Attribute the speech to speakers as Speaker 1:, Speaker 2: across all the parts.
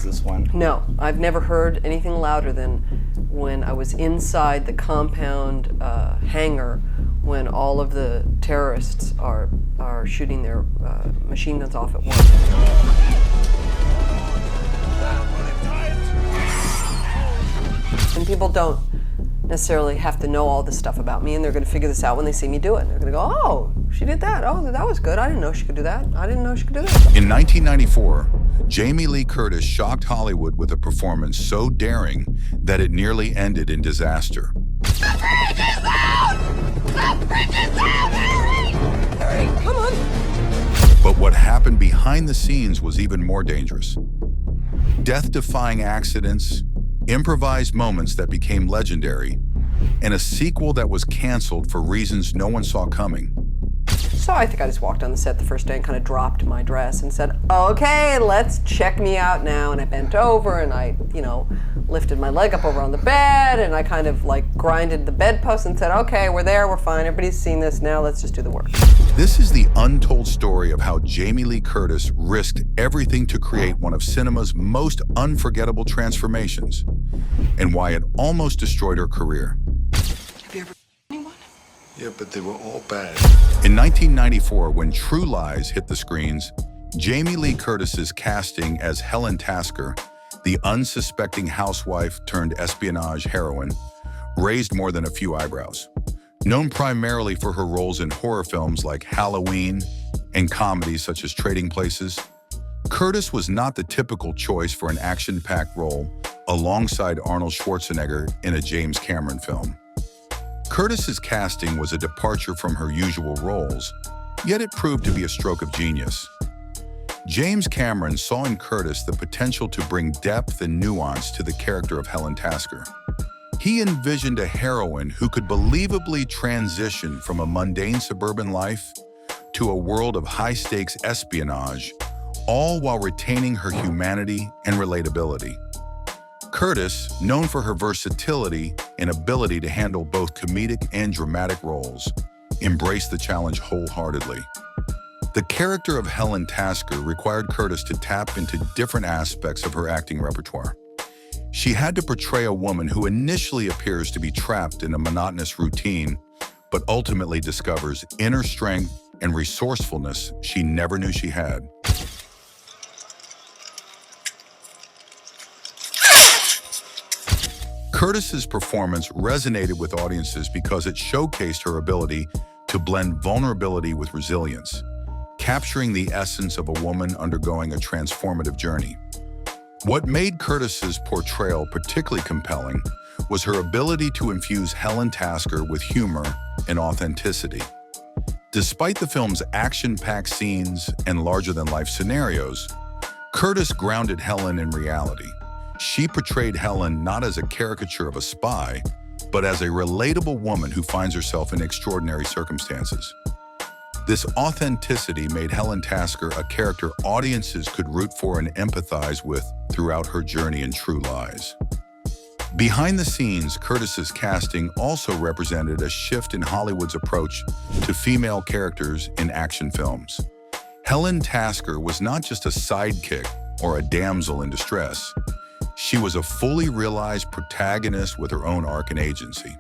Speaker 1: was this one?
Speaker 2: No, I've never heard anything louder than when I was inside the compound hangar when all of the terrorists are shooting their machine guns off at once. And people don't necessarily have to know all this stuff about me, and they're going to figure this out when they see me do it. They're going to go, oh, she did that. Oh, that was good. I didn't know she could do that. I didn't know she could do that.
Speaker 3: In 1994, Jamie Lee Curtis shocked Hollywood with a performance so daring that it nearly ended in disaster.
Speaker 4: The bridge is down! The bridge is down, Harry!
Speaker 2: Hurry, come on.
Speaker 3: But what happened behind the scenes was even more dangerous. Death-defying accidents, improvised moments that became legendary, and a sequel that was canceled for reasons no one saw coming.
Speaker 2: So I think I just walked on the set the first day and kind of dropped my dress and said, okay, let's check me out now. And I bent over and I, lifted my leg up over on the bed and I kind of like grinded the bedpost and said, okay, we're there, we're fine, everybody's seen this, now let's just do the work.
Speaker 3: This is the untold story of how Jamie Lee Curtis risked everything to create one of cinema's most unforgettable transformations, and why it almost destroyed her career.
Speaker 2: Have you ever anyone?
Speaker 5: Yeah, but they were all bad.
Speaker 3: In 1994, when True Lies hit the screens, Jamie Lee Curtis's casting as Helen Tasker, the unsuspecting housewife turned espionage heroine, raised more than a few eyebrows. Known primarily for her roles in horror films like Halloween and comedies such as Trading Places, Curtis was not the typical choice for an action-packed role alongside Arnold Schwarzenegger in a James Cameron film. Curtis's casting was a departure from her usual roles, yet it proved to be a stroke of genius. James Cameron saw in Curtis the potential to bring depth and nuance to the character of Helen Tasker. He envisioned a heroine who could believably transition from a mundane suburban life to a world of high-stakes espionage, all while retaining her humanity and relatability. Curtis, known for her versatility and ability to handle both comedic and dramatic roles, embraced the challenge wholeheartedly. The character of Helen Tasker required Curtis to tap into different aspects of her acting repertoire. She had to portray a woman who initially appears to be trapped in a monotonous routine, but ultimately discovers inner strength and resourcefulness she never knew she had. Curtis's performance resonated with audiences because it showcased her ability to blend vulnerability with resilience, capturing the essence of a woman undergoing a transformative journey. What made Curtis's portrayal particularly compelling was her ability to infuse Helen Tasker with humor and authenticity. Despite the film's action-packed scenes and larger-than-life scenarios, Curtis grounded Helen in reality. She portrayed Helen not as a caricature of a spy, but as a relatable woman who finds herself in extraordinary circumstances. This authenticity made Helen Tasker a character audiences could root for and empathize with throughout her journey in True Lies. Behind the scenes, Curtis's casting also represented a shift in Hollywood's approach to female characters in action films. Helen Tasker was not just a sidekick or a damsel in distress. She was a fully realized protagonist with her own arc and agency.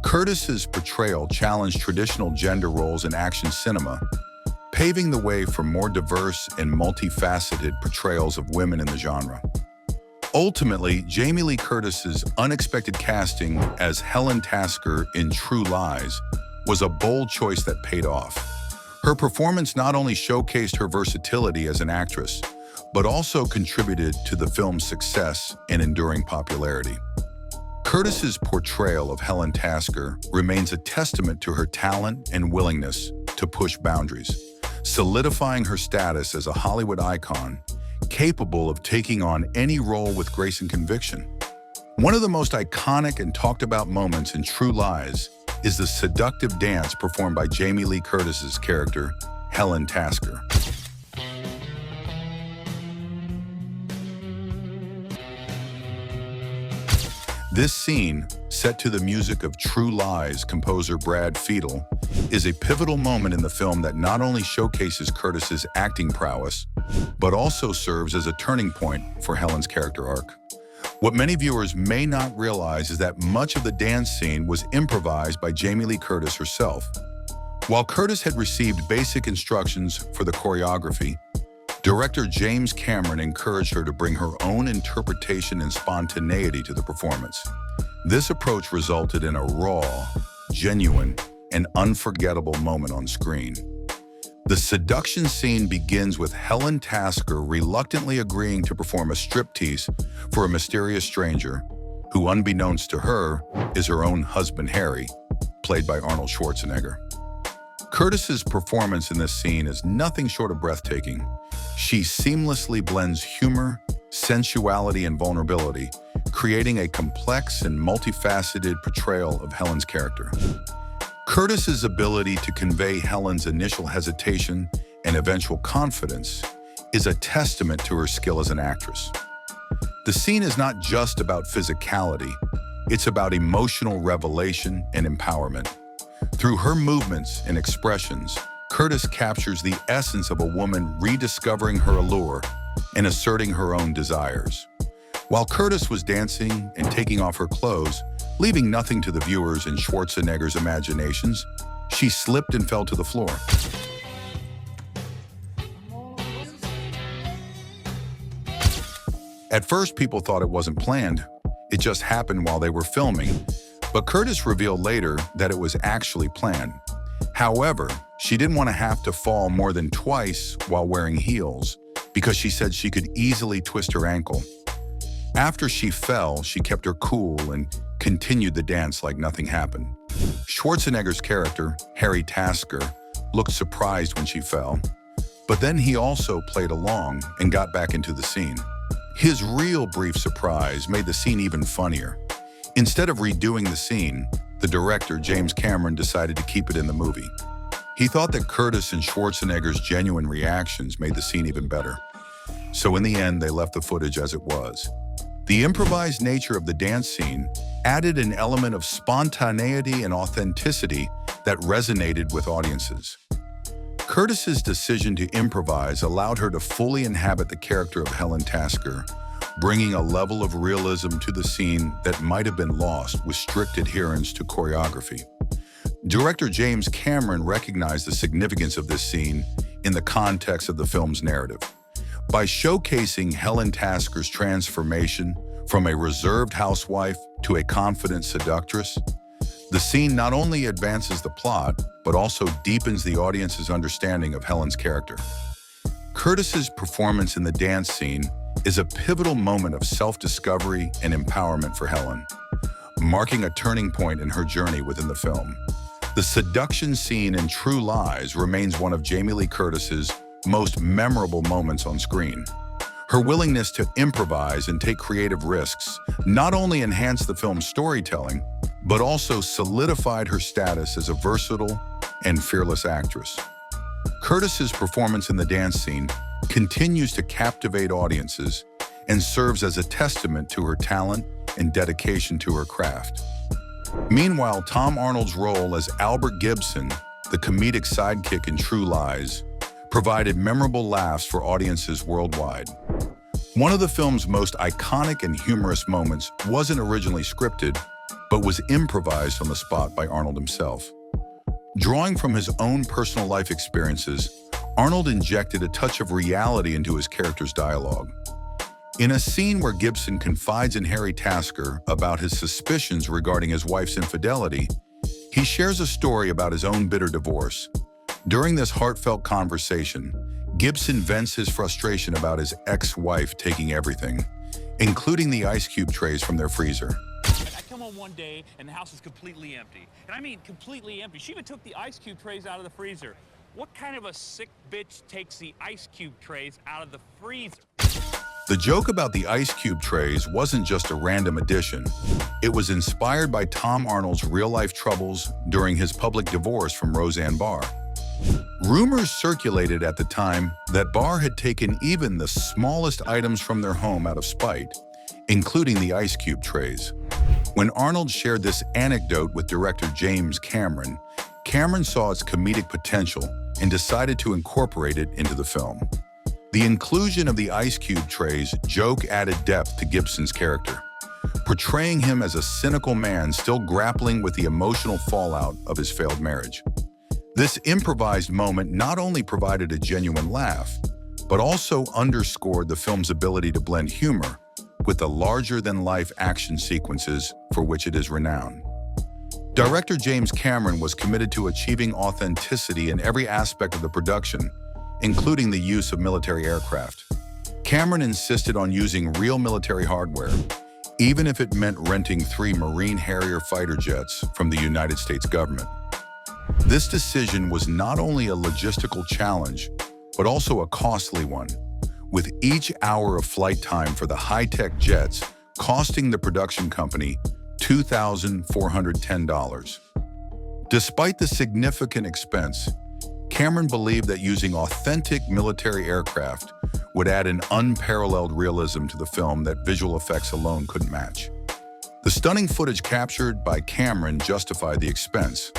Speaker 3: Curtis's portrayal challenged traditional gender roles in action cinema, paving the way for more diverse and multifaceted portrayals of women in the genre. Ultimately, Jamie Lee Curtis's unexpected casting as Helen Tasker in True Lies was a bold choice that paid off. Her performance not only showcased her versatility as an actress, but also contributed to the film's success and enduring popularity. Curtis's portrayal of Helen Tasker remains a testament to her talent and willingness to push boundaries, solidifying her status as a Hollywood icon, capable of taking on any role with grace and conviction. One of the most iconic and talked about moments in True Lies is the seductive dance performed by Jamie Lee Curtis's character, Helen Tasker. This scene, set to the music of True Lies composer Brad Fiedel, is a pivotal moment in the film that not only showcases Curtis's acting prowess, but also serves as a turning point for Helen's character arc. What many viewers may not realize is that much of the dance scene was improvised by Jamie Lee Curtis herself. While Curtis had received basic instructions for the choreography, director James Cameron encouraged her to bring her own interpretation and spontaneity to the performance. This approach resulted in a raw, genuine, and unforgettable moment on screen. The seduction scene begins with Helen Tasker reluctantly agreeing to perform a striptease for a mysterious stranger who, unbeknownst to her, is her own husband Harry, played by Arnold Schwarzenegger. Curtis's performance in this scene is nothing short of breathtaking. She seamlessly blends humor, sensuality, and vulnerability, creating a complex and multifaceted portrayal of Helen's character. Curtis's ability to convey Helen's initial hesitation and eventual confidence is a testament to her skill as an actress. The scene is not just about physicality, it's about emotional revelation and empowerment. Through her movements and expressions, Curtis captures the essence of a woman rediscovering her allure and asserting her own desires. While Curtis was dancing and taking off her clothes, leaving nothing to the viewers and Schwarzenegger's imaginations, she slipped and fell to the floor. At first, people thought it wasn't planned. It just happened while they were filming. But Curtis revealed later that it was actually planned. However, she didn't want to have to fall more than twice while wearing heels because she said she could easily twist her ankle. After she fell, she kept her cool and continued the dance like nothing happened. Schwarzenegger's character, Harry Tasker, looked surprised when she fell, but then he also played along and got back into the scene. His real brief surprise made the scene even funnier. Instead of redoing the scene, the director, James Cameron, decided to keep it in the movie. He thought that Curtis and Schwarzenegger's genuine reactions made the scene even better. So in the end, they left the footage as it was. The improvised nature of the dance scene added an element of spontaneity and authenticity that resonated with audiences. Curtis's decision to improvise allowed her to fully inhabit the character of Helen Tasker, bringing a level of realism to the scene that might have been lost with strict adherence to choreography. Director James Cameron recognized the significance of this scene in the context of the film's narrative. By showcasing Helen Tasker's transformation from a reserved housewife to a confident seductress, the scene not only advances the plot, but also deepens the audience's understanding of Helen's character. Curtis's performance in the dance scene is a pivotal moment of self-discovery and empowerment for Helen, marking a turning point in her journey within the film. The seduction scene in True Lies remains one of Jamie Lee Curtis's most memorable moments on screen. Her willingness to improvise and take creative risks not only enhanced the film's storytelling, but also solidified her status as a versatile and fearless actress. Curtis's performance in the dance scene continues to captivate audiences and serves as a testament to her talent and dedication to her craft. Meanwhile, Tom Arnold's role as Albert Gibson, the comedic sidekick in True Lies, provided memorable laughs for audiences worldwide. One of the film's most iconic and humorous moments wasn't originally scripted, but was improvised on the spot by Arnold himself. Drawing from his own personal life experiences, Arnold injected a touch of reality into his character's dialogue. In a scene where Gibson confides in Harry Tasker about his suspicions regarding his wife's infidelity, he shares a story about his own bitter divorce. During this heartfelt conversation, Gibson vents his frustration about his ex-wife taking everything, including the ice cube trays from their freezer.
Speaker 1: I come home one day and the house is completely empty. And I mean completely empty. She even took the ice cube trays out of the freezer. What kind of a sick bitch takes the ice cube trays out of the freezer?
Speaker 3: The joke about the ice cube trays wasn't just a random addition. It was inspired by Tom Arnold's real-life troubles during his public divorce from Roseanne Barr. Rumors circulated at the time that Barr had taken even the smallest items from their home out of spite, including the ice cube trays. When Arnold shared this anecdote with director James Cameron, Cameron saw its comedic potential and decided to incorporate it into the film. The inclusion of the ice cube trays joke added depth to Gibson's character, portraying him as a cynical man still grappling with the emotional fallout of his failed marriage. This improvised moment not only provided a genuine laugh, but also underscored the film's ability to blend humor with the larger-than-life action sequences for which it is renowned. Director James Cameron was committed to achieving authenticity in every aspect of the production, including the use of military aircraft. Cameron insisted on using real military hardware, even if it meant renting 3 Marine Harrier fighter jets from the United States government. This decision was not only a logistical challenge, but also a costly one, with each hour of flight time for the high-tech jets costing the production company $2,410. Despite the significant expense, Cameron believed that using authentic military aircraft would add an unparalleled realism to the film that visual effects alone couldn't match. The stunning footage captured by Cameron justified the expense,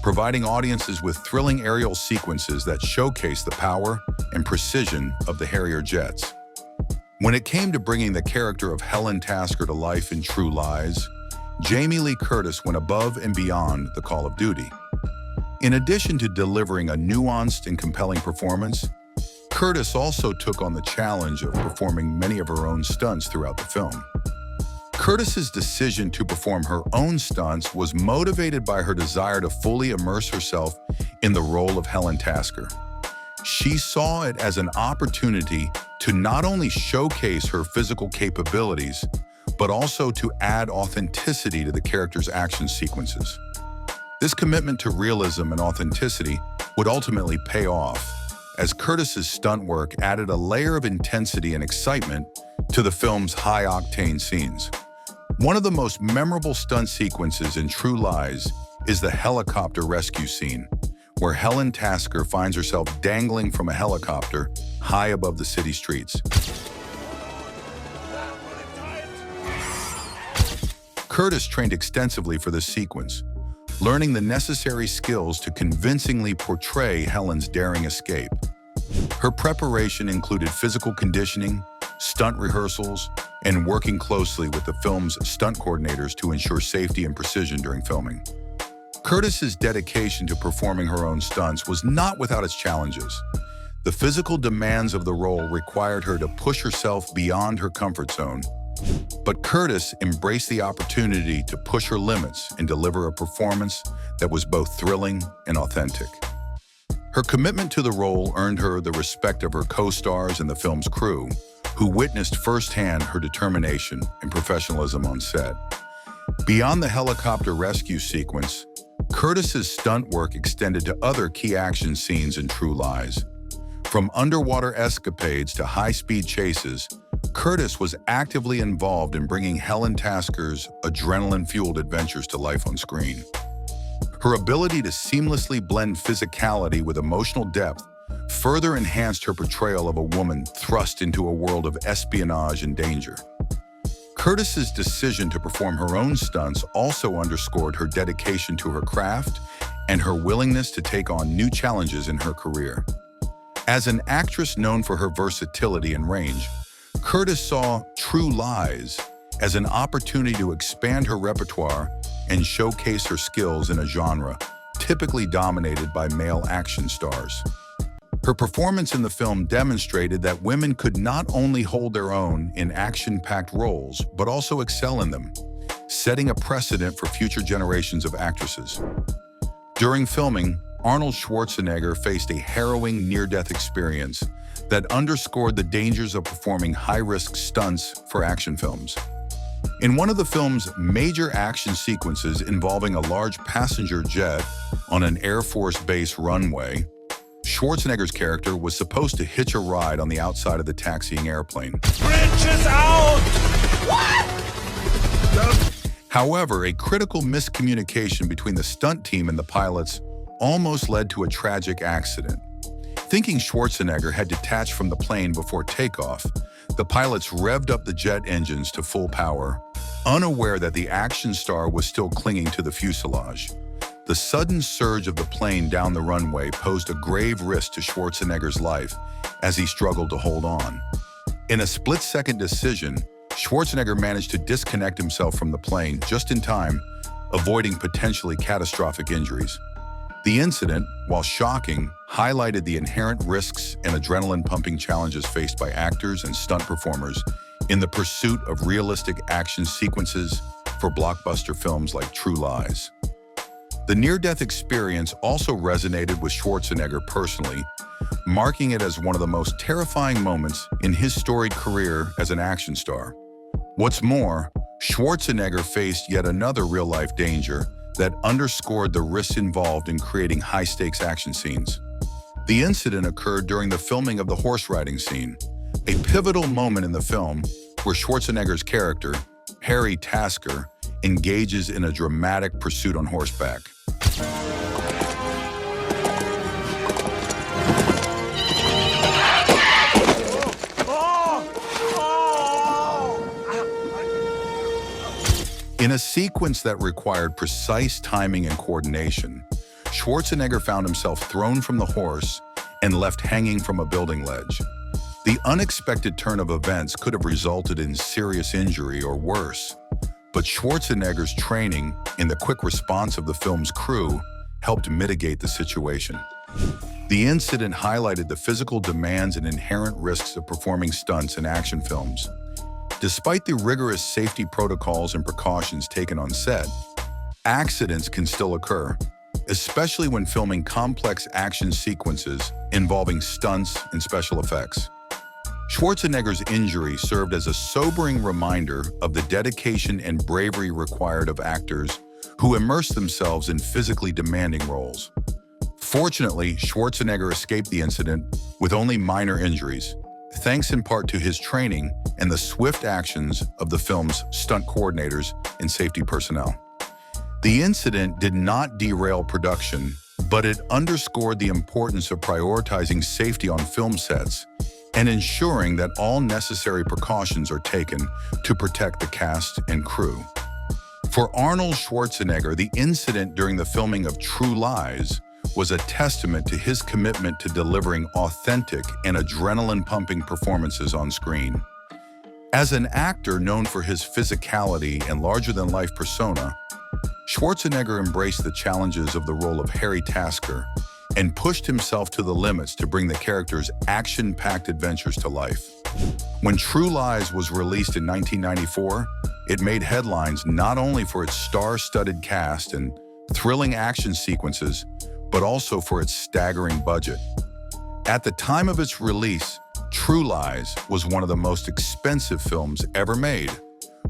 Speaker 3: providing audiences with thrilling aerial sequences that showcase the power and precision of the Harrier jets. When it came to bringing the character of Helen Tasker to life in True Lies, Jamie Lee Curtis went above and beyond the call of duty. In addition to delivering a nuanced and compelling performance, Curtis also took on the challenge of performing many of her own stunts throughout the film. Curtis's decision to perform her own stunts was motivated by her desire to fully immerse herself in the role of Helen Tasker. She saw it as an opportunity to not only showcase her physical capabilities, but also to add authenticity to the character's action sequences. This commitment to realism and authenticity would ultimately pay off, as Curtis's stunt work added a layer of intensity and excitement to the film's high-octane scenes. One of the most memorable stunt sequences in True Lies is the helicopter rescue scene, where Helen Tasker finds herself dangling from a helicopter high above the city streets. Curtis trained extensively for this sequence, learning the necessary skills to convincingly portray Helen's daring escape. Her preparation included physical conditioning, stunt rehearsals, and working closely with the film's stunt coordinators to ensure safety and precision during filming. Curtis's dedication to performing her own stunts was not without its challenges. The physical demands of the role required her to push herself beyond her comfort zone, but Curtis embraced the opportunity to push her limits and deliver a performance that was both thrilling and authentic. Her commitment to the role earned her the respect of her co-stars and the film's crew, who witnessed firsthand her determination and professionalism on set. Beyond the helicopter rescue sequence, Curtis's stunt work extended to other key action scenes in True Lies. From underwater escapades to high-speed chases, Curtis was actively involved in bringing Helen Tasker's adrenaline-fueled adventures to life on screen. Her ability to seamlessly blend physicality with emotional depth further enhanced her portrayal of a woman thrust into a world of espionage and danger. Curtis's decision to perform her own stunts also underscored her dedication to her craft and her willingness to take on new challenges in her career. As an actress known for her versatility and range, Curtis saw True Lies as an opportunity to expand her repertoire and showcase her skills in a genre typically dominated by male action stars. Her performance in the film demonstrated that women could not only hold their own in action-packed roles, but also excel in them, setting a precedent for future generations of actresses. During filming, Arnold Schwarzenegger faced a harrowing near-death experience that underscored the dangers of performing high-risk stunts for action films. In one of the film's major action sequences involving a large passenger jet on an Air Force Base runway, Schwarzenegger's character was supposed to hitch a ride on the outside of the taxiing airplane.
Speaker 4: Bridge is out! What?
Speaker 3: However, a critical miscommunication between the stunt team and the pilots almost led to a tragic accident. Thinking Schwarzenegger had detached from the plane before takeoff, the pilots revved up the jet engines to full power, unaware that the action star was still clinging to the fuselage. The sudden surge of the plane down the runway posed a grave risk to Schwarzenegger's life as he struggled to hold on. In a split-second decision, Schwarzenegger managed to disconnect himself from the plane just in time, avoiding potentially catastrophic injuries. The incident, while shocking, highlighted the inherent risks and adrenaline-pumping challenges faced by actors and stunt performers in the pursuit of realistic action sequences for blockbuster films like True Lies. The near-death experience also resonated with Schwarzenegger personally, marking it as one of the most terrifying moments in his storied career as an action star. What's more, Schwarzenegger faced yet another real-life danger that underscored the risks involved in creating high-stakes action scenes. The incident occurred during the filming of the horse riding scene, a pivotal moment in the film where Schwarzenegger's character, Harry Tasker, engages in a dramatic pursuit on horseback. In a sequence that required precise timing and coordination, Schwarzenegger found himself thrown from the horse and left hanging from a building ledge. The unexpected turn of events could have resulted in serious injury or worse, but Schwarzenegger's training and the quick response of the film's crew helped mitigate the situation. The incident highlighted the physical demands and inherent risks of performing stunts in action films. Despite the rigorous safety protocols and precautions taken on set, accidents can still occur, especially when filming complex action sequences involving stunts and special effects. Schwarzenegger's injury served as a sobering reminder of the dedication and bravery required of actors who immerse themselves in physically demanding roles. Fortunately, Schwarzenegger escaped the incident with only minor injuries, thanks in part to his training and the swift actions of the film's stunt coordinators and safety personnel. The incident did not derail production, but it underscored the importance of prioritizing safety on film sets and ensuring that all necessary precautions are taken to protect the cast and crew. For Arnold Schwarzenegger, the incident during the filming of True Lies was a testament to his commitment to delivering authentic and adrenaline-pumping performances on screen. As an actor known for his physicality and larger-than-life persona, Schwarzenegger embraced the challenges of the role of Harry Tasker and pushed himself to the limits to bring the character's action-packed adventures to life. When True Lies was released in 1994, it made headlines not only for its star-studded cast and thrilling action sequences, but also for its staggering budget. At the time of its release, True Lies was one of the most expensive films ever made,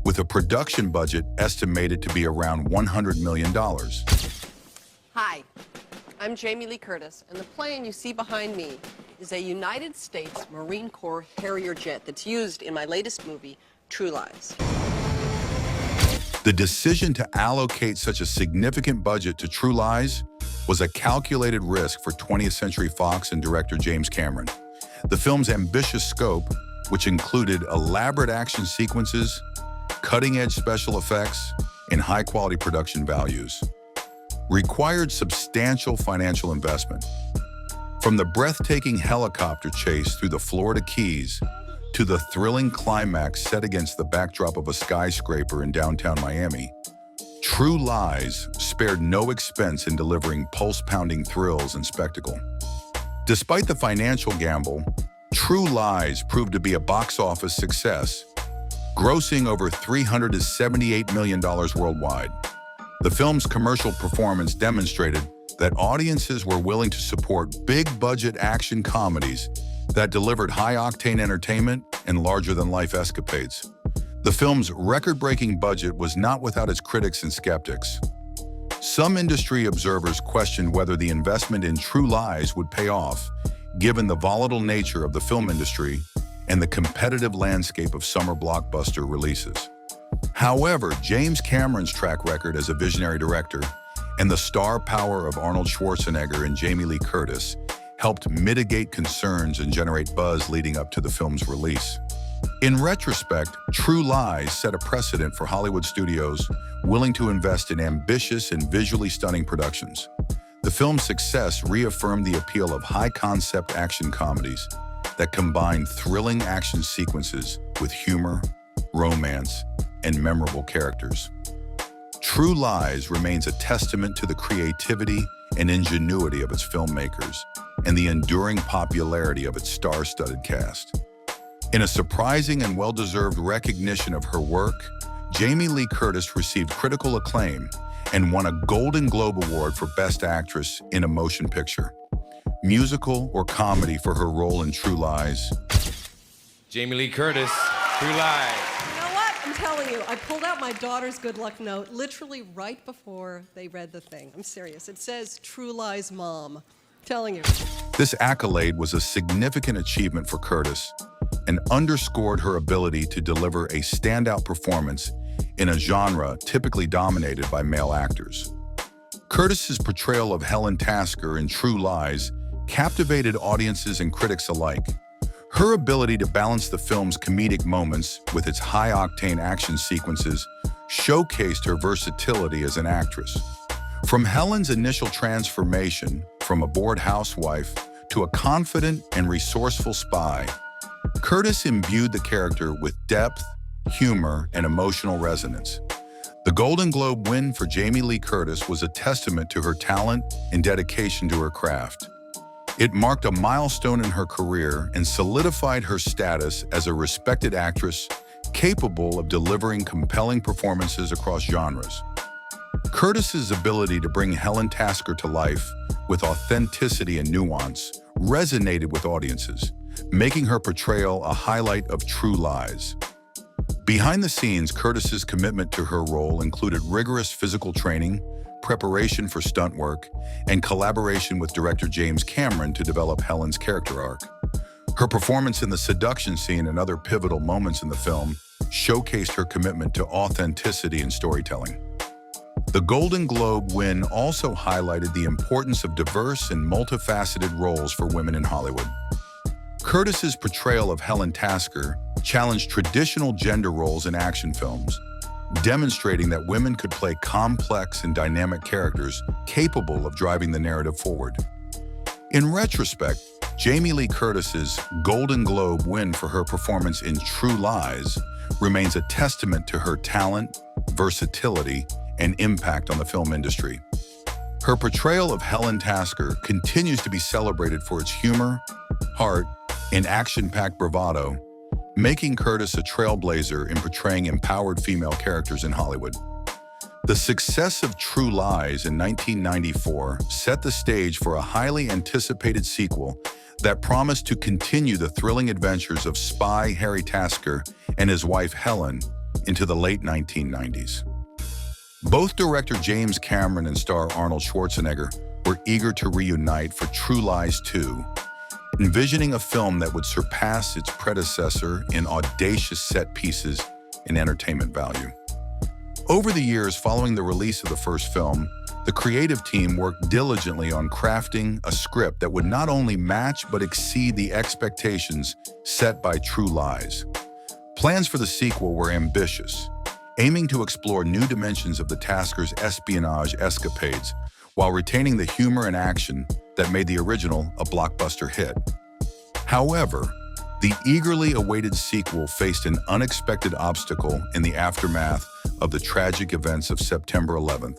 Speaker 3: with a production budget estimated to be around $100 million.
Speaker 2: Hi, I'm Jamie Lee Curtis, and the plane you see behind me is a United States Marine Corps Harrier jet that's used in my latest movie, True Lies.
Speaker 3: The decision to allocate such a significant budget to True Lies was a calculated risk for 20th Century Fox and director James Cameron. The film's ambitious scope, which included elaborate action sequences, cutting-edge special effects, and high-quality production values, required substantial financial investment. From the breathtaking helicopter chase through the Florida Keys to the thrilling climax set against the backdrop of a skyscraper in downtown Miami, True Lies spared no expense in delivering pulse-pounding thrills and spectacle. Despite the financial gamble, True Lies proved to be a box office success, grossing over $378 million worldwide. The film's commercial performance demonstrated that audiences were willing to support big-budget action comedies that delivered high-octane entertainment and larger-than-life escapades. The film's record-breaking budget was not without its critics and skeptics. Some industry observers questioned whether the investment in True Lies would pay off, given the volatile nature of the film industry and the competitive landscape of summer blockbuster releases. However, James Cameron's track record as a visionary director and the star power of Arnold Schwarzenegger and Jamie Lee Curtis helped mitigate concerns and generate buzz leading up to the film's release. In retrospect, True Lies set a precedent for Hollywood studios willing to invest in ambitious and visually stunning productions. The film's success reaffirmed the appeal of high-concept action comedies that combine thrilling action sequences with humor, romance, and memorable characters. True Lies remains a testament to the creativity and ingenuity of its filmmakers and the enduring popularity of its star-studded cast. In a surprising and well-deserved recognition of her work, Jamie Lee Curtis received critical acclaim and won a Golden Globe Award for Best Actress in a Motion Picture, musical, or comedy for her role in True Lies.
Speaker 6: Jamie Lee Curtis, True Lies.
Speaker 2: You know what? I'm telling you, I pulled out my daughter's good luck note literally right before they read the thing. I'm serious. It says, True Lies Mom. I'm telling you.
Speaker 3: This accolade was a significant achievement for Curtis and underscored her ability to deliver a standout performance in a genre typically dominated by male actors. Curtis's portrayal of Helen Tasker in True Lies captivated audiences and critics alike. Her ability to balance the film's comedic moments with its high-octane action sequences showcased her versatility as an actress. From Helen's initial transformation from a bored housewife to a confident and resourceful spy, Curtis imbued the character with depth, humor, and emotional resonance. The Golden Globe win for Jamie Lee Curtis was a testament to her talent and dedication to her craft. It marked a milestone in her career and solidified her status as a respected actress capable of delivering compelling performances across genres. Curtis's ability to bring Helen Tasker to life with authenticity and nuance resonated with audiences, making her portrayal a highlight of True Lies. Behind the scenes, Curtis's commitment to her role included rigorous physical training, preparation for stunt work, and collaboration with director James Cameron to develop Helen's character arc. Her performance in the seduction scene and other pivotal moments in the film showcased her commitment to authenticity and storytelling. The Golden Globe win also highlighted the importance of diverse and multifaceted roles for women in Hollywood. Curtis's portrayal of Helen Tasker challenged traditional gender roles in action films, demonstrating that women could play complex and dynamic characters capable of driving the narrative forward. In retrospect, Jamie Lee Curtis's Golden Globe win for her performance in True Lies remains a testament to her talent, versatility, and impact on the film industry. Her portrayal of Helen Tasker continues to be celebrated for its humor, heart, and action-packed bravado, making Curtis a trailblazer in portraying empowered female characters in Hollywood. The success of True Lies in 1994 set the stage for a highly anticipated sequel that promised to continue the thrilling adventures of spy Harry Tasker and his wife Helen into the late 1990s. Both director James Cameron and star Arnold Schwarzenegger were eager to reunite for True Lies 2, envisioning a film that would surpass its predecessor in audacious set pieces and entertainment value. Over the years following the release of the first film, the creative team worked diligently on crafting a script that would not only match but exceed the expectations set by True Lies. Plans for the sequel were ambitious, aiming to explore new dimensions of the Tasker's espionage escapades while retaining the humor and action that made the original a blockbuster hit. However, the eagerly awaited sequel faced an unexpected obstacle in the aftermath of the tragic events of September 11,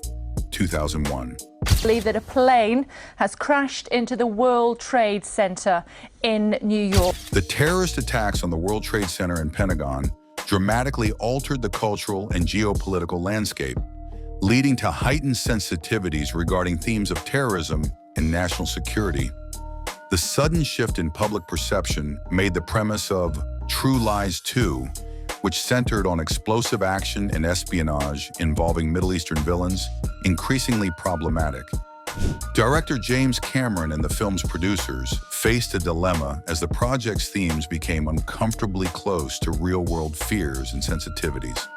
Speaker 3: 2001.
Speaker 7: Believe that a plane has crashed into the World Trade Center in New York.
Speaker 3: The terrorist attacks on the World Trade Center and Pentagon dramatically altered the cultural and geopolitical landscape, leading to heightened sensitivities regarding themes of terrorism and national security. The sudden shift in public perception made the premise of True Lies 2, which centered on explosive action and espionage involving Middle Eastern villains, increasingly problematic. Director James Cameron and the film's producers faced a dilemma as the project's themes became uncomfortably close to real-world fears and sensitivities.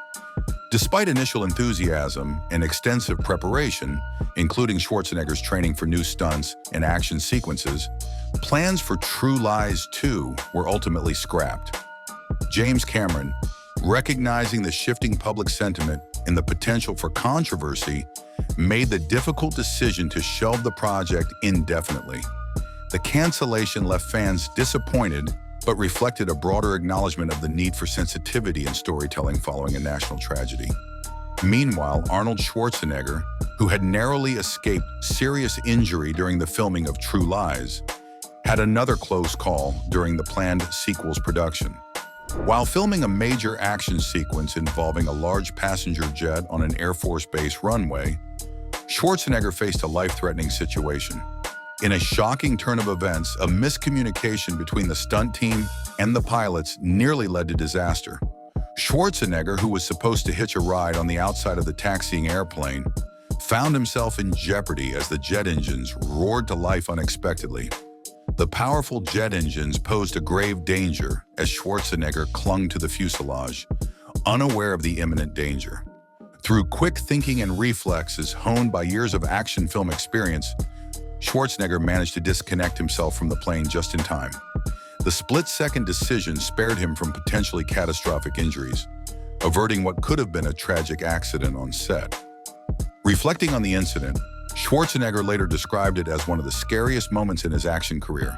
Speaker 3: Despite initial enthusiasm and extensive preparation, including Schwarzenegger's training for new stunts and action sequences, plans for True Lies 2 were ultimately scrapped. James Cameron, recognizing the shifting public sentiment and the potential for controversy, made the difficult decision to shelve the project indefinitely. The cancellation left fans disappointed, but reflected a broader acknowledgement of the need for sensitivity in storytelling following a national tragedy. Meanwhile, Arnold Schwarzenegger, who had narrowly escaped serious injury during the filming of True Lies, had another close call during the planned sequel's production. While filming a major action sequence involving a large passenger jet on an Air Force Base runway, Schwarzenegger faced a life-threatening situation. In a shocking turn of events, a miscommunication between the stunt team and the pilots nearly led to disaster. Schwarzenegger, who was supposed to hitch a ride on the outside of the taxiing airplane, found himself in jeopardy as the jet engines roared to life unexpectedly. The powerful jet engines posed a grave danger as Schwarzenegger clung to the fuselage, unaware of the imminent danger. Through quick thinking and reflexes honed by years of action film experience, Schwarzenegger managed to disconnect himself from the plane just in time. The split-second decision spared him from potentially catastrophic injuries, averting what could have been a tragic accident on set. Reflecting on the incident, Schwarzenegger later described it as one of the scariest moments in his action career.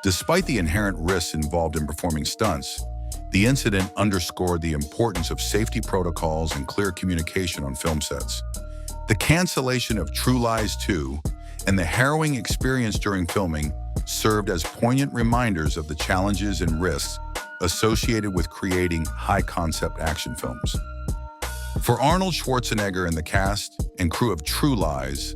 Speaker 3: Despite the inherent risks involved in performing stunts, the incident underscored the importance of safety protocols and clear communication on film sets. The cancellation of True Lies 2 and the harrowing experience during filming served as poignant reminders of the challenges and risks associated with creating high-concept action films. For Arnold Schwarzenegger and the cast and crew of True Lies,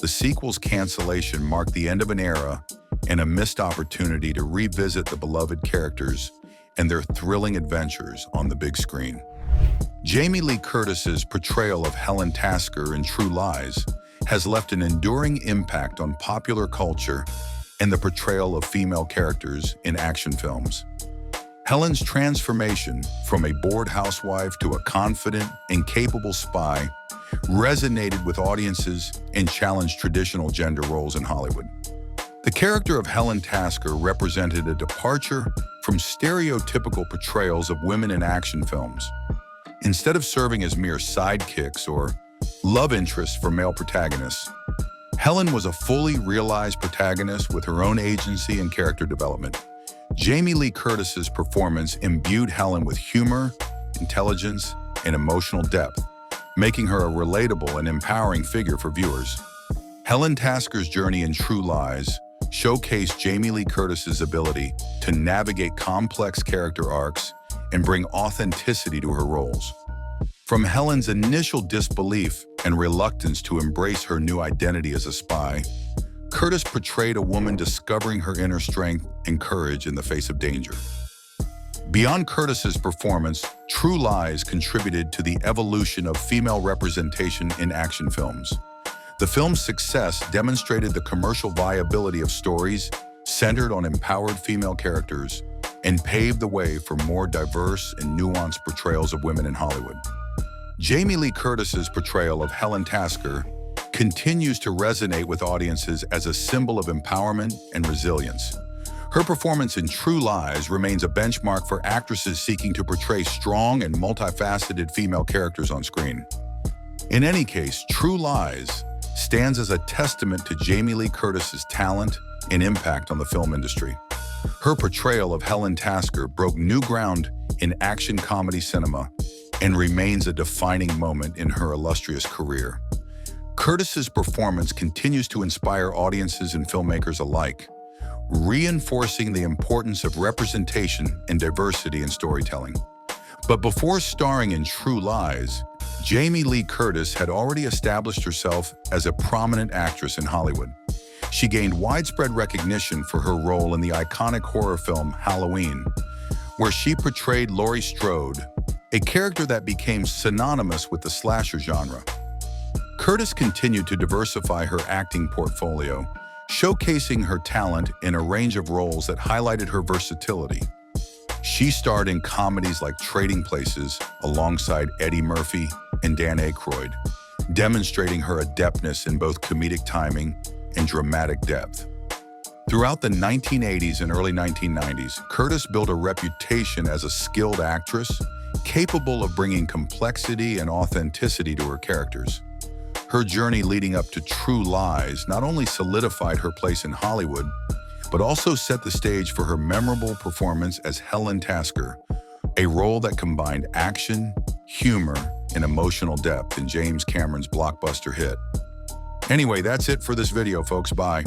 Speaker 3: the sequel's cancellation marked the end of an era and a missed opportunity to revisit the beloved characters and their thrilling adventures on the big screen. Jamie Lee Curtis's portrayal of Helen Tasker in True Lies has left an enduring impact on popular culture and the portrayal of female characters in action films. Helen's transformation from a bored housewife to a confident and capable spy resonated with audiences and challenged traditional gender roles in Hollywood. The character of Helen Tasker represented a departure from stereotypical portrayals of women in action films. Instead of serving as mere sidekicks or love interests for male protagonists, Helen was a fully realized protagonist with her own agency and character development. Jamie Lee Curtis's performance imbued Helen with humor, intelligence, and emotional depth, making her a relatable and empowering figure for viewers. Helen Tasker's journey in True Lies showcased Jamie Lee Curtis's ability to navigate complex character arcs and bring authenticity to her roles. From Helen's initial disbelief and reluctance to embrace her new identity as a spy, Curtis portrayed a woman discovering her inner strength and courage in the face of danger. Beyond Curtis's performance, True Lies contributed to the evolution of female representation in action films. The film's success demonstrated the commercial viability of stories centered on empowered female characters and paved the way for more diverse and nuanced portrayals of women in Hollywood. Jamie Lee Curtis's portrayal of Helen Tasker continues to resonate with audiences as a symbol of empowerment and resilience. Her performance in True Lies remains a benchmark for actresses seeking to portray strong and multifaceted female characters on screen. In any case, True Lies stands as a testament to Jamie Lee Curtis's talent and impact on the film industry. Her portrayal of Helen Tasker broke new ground in action comedy cinema and remains a defining moment in her illustrious career. Curtis's performance continues to inspire audiences and filmmakers alike, reinforcing the importance of representation and diversity in storytelling. But before starring in True Lies, Jamie Lee Curtis had already established herself as a prominent actress in Hollywood. She gained widespread recognition for her role in the iconic horror film Halloween, where she portrayed Laurie Strode, a character that became synonymous with the slasher genre. Curtis continued to diversify her acting portfolio, showcasing her talent in a range of roles that highlighted her versatility. She starred in comedies like Trading Places alongside Eddie Murphy and Dan Aykroyd, demonstrating her adeptness in both comedic timing and dramatic depth. Throughout the 1980s and early 1990s, Curtis built a reputation as a skilled actress, capable of bringing complexity and authenticity to her characters. Her journey leading up to True Lies not only solidified her place in Hollywood, but also set the stage for her memorable performance as Helen Tasker, a role that combined action, humor, and emotional depth in James Cameron's blockbuster hit. Anyway, that's it for this video, folks. Bye.